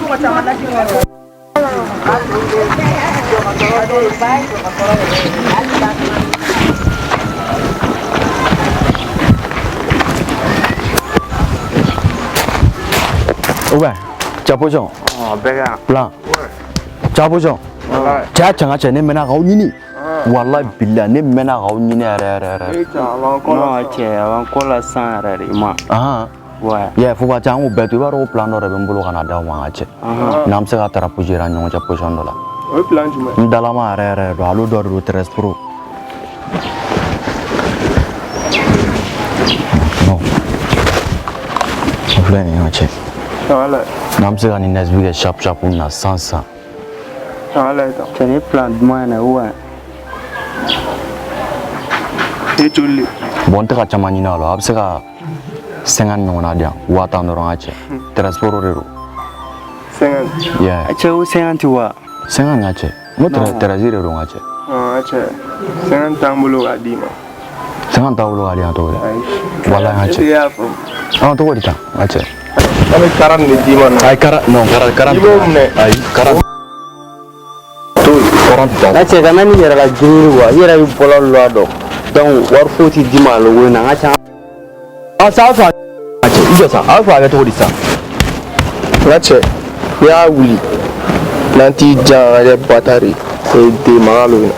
Ouais, Chapochon. Plan. Chapochon. Changa chene mena gaunini. Wallahi billah ne mena gaunini ara. Avant kola san ma. Ouais. Yeah, faut pas changu betu baro plan do rebe mbulu kana daw ma ngache. Nam se ka tara pujira nyongo Chapochon do la. O plan juma. Ndalama ara do alu do tres pro. No. Plan ngache. Voilà. Nam se ka ni nesbi sharp na sansa. Voilà. Tani plan moi na ouais. Et tout le. Bon te ka chamani na lo abse ka 50 nona dia wata ndoro ngache. Transport rero. 50. Yeah. Ache u 50 wa. 50 ngache. Mo trazire ro ngache. Ache. 50 tambulo adima. 50 tawlo ali ato. Wala ngache. Ya fo. To wadi ta ngache. Kami karan ni dima no. Ay kara no kara. Ay kara. To 40. Ache kana ni yara la juru wa yara yu polo lo do. Donc war foti dima lo wona ngacha. Sa fa ngache. Ijo sa alfa ga to wadi sa. Ngache. Ya wuli. Nanti jangan ada bateri. Di malu.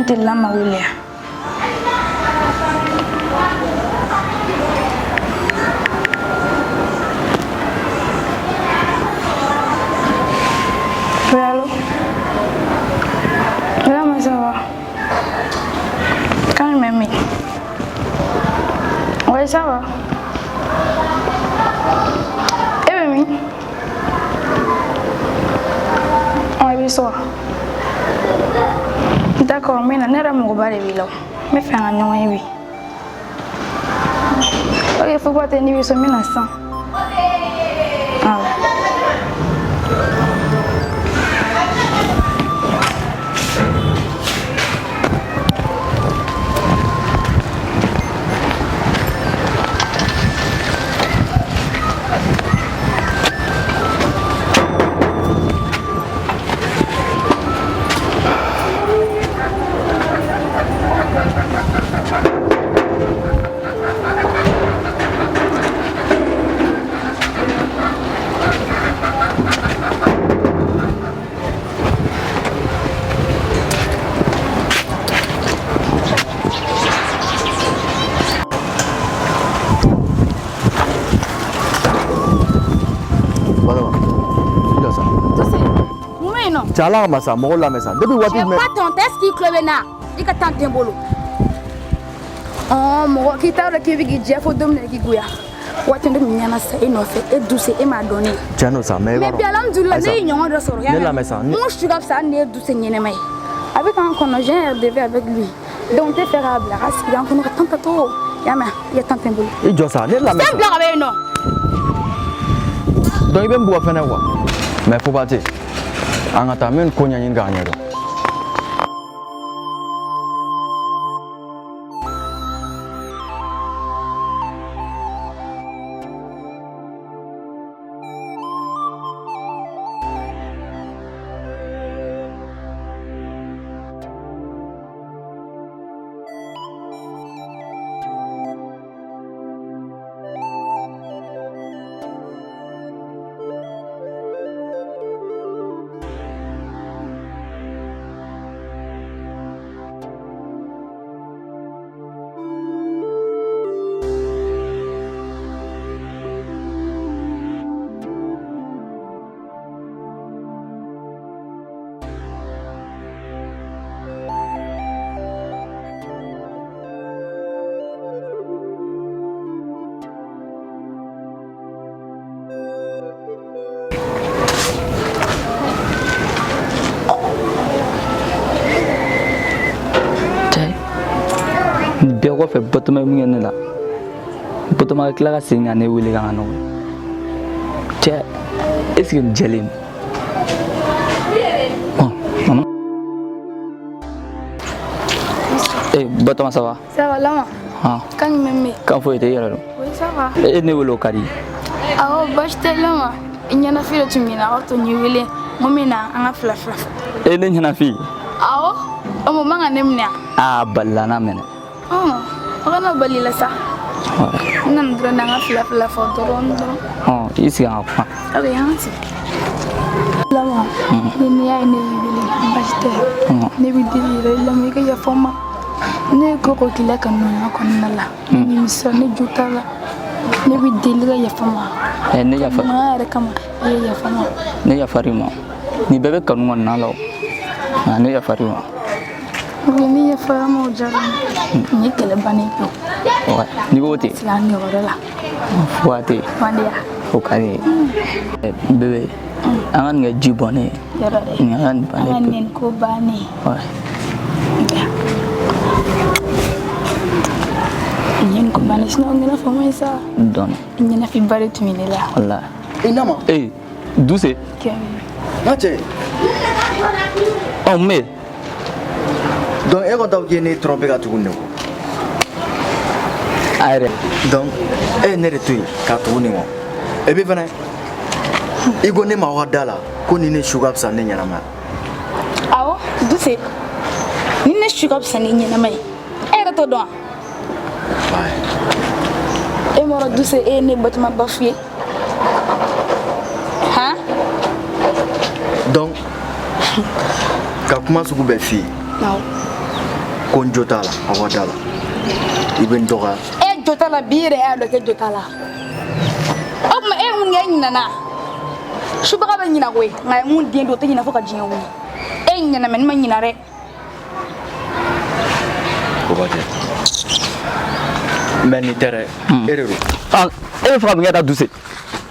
dela ma wele Allô? Là, mais ça va. Quand même. Oui, ça va. Eh bien, on est bien soir. D'accord, mais on est à mon bar de ville. Mais faire un nom, oui. Ok, il faut pas tenir sur 1900. Ah ouais. Chala masa mola mesa depuis wati me pas ton test qui clebena ika tante bolo oh mo ki tawra ki bigi jefo domne ki guya wati ndo nyana sa ino fe e douce e ma donné jano sa me mais bien alhamdulillah ne nyon do soro ya la mesa mon sugar ça ne douce nyene mai avec un qu'on j'ai RDV avec lui donc te faire habla raspi en qu'on tante to ya ma ya tante bolo e josa ne la mesa c'est blanc avec non donc ibe mbuwa fene wa mais faut pas dire angata men konya nyinga anyado Biago fe botoma mungene la botoma klara singa ne wili ga no che est-ce que jelin oh maman eh botoma ça va là ah quand même quand faut être yaro oui ça va e ne wilo kari ah basta là inyana filo tumina auto nyuwele momina anga fla e ne nyana fi ah o manga nemnya ah ballana mena oh kana balila sa nan dra nanga fla foto rondo oh isi ga pa okay hansi lama ni ya ne bili basta ne bidiri la mi ka ya foma ne ko kila kan na ko nala ni miso ne jutala ne bidiri ga ya foma ne ya fa ma kama ya foma ne ya farima ni bebe kanu na law ne ya farima ni ya farama ujara ni kele bani ko ouais ni wote sani orala wate wandia okane bebe angan nga jibone yara de ngan bane anen ko bani ouais nyen ko bani sino ngena fama isa don nyena fi bare tuminela Allah inama eh douce nache oh mais donc e ko taw jeni tromper ka tugunne ko aire donc e ne retui ka tugunne ko e be fana igo ne ma wadala ko ni ne sugar sa ne nyana ma awo duse ni ne sugar sa ni nyana mai era to don ouais e moro duse e ne batma bafie ha donc ka kuma sugu be fi non ko n jo t'a la a wada la i bɛ n dɔgɔya. E jo t'a la bi yɛrɛ y'a dɔn k'e jo t'a la o tuma e mun kɛ e ɲinana subaga bɛ ɲina koyi nka mun den don o tɛ ɲina fo ka diɲɛ wuli e ɲinana mɛ ne ma ɲina dɛ. o b'a kɛ mɛ nin tɛ dɛ e de don. E bɛ fɛ ka mun kɛ ta duse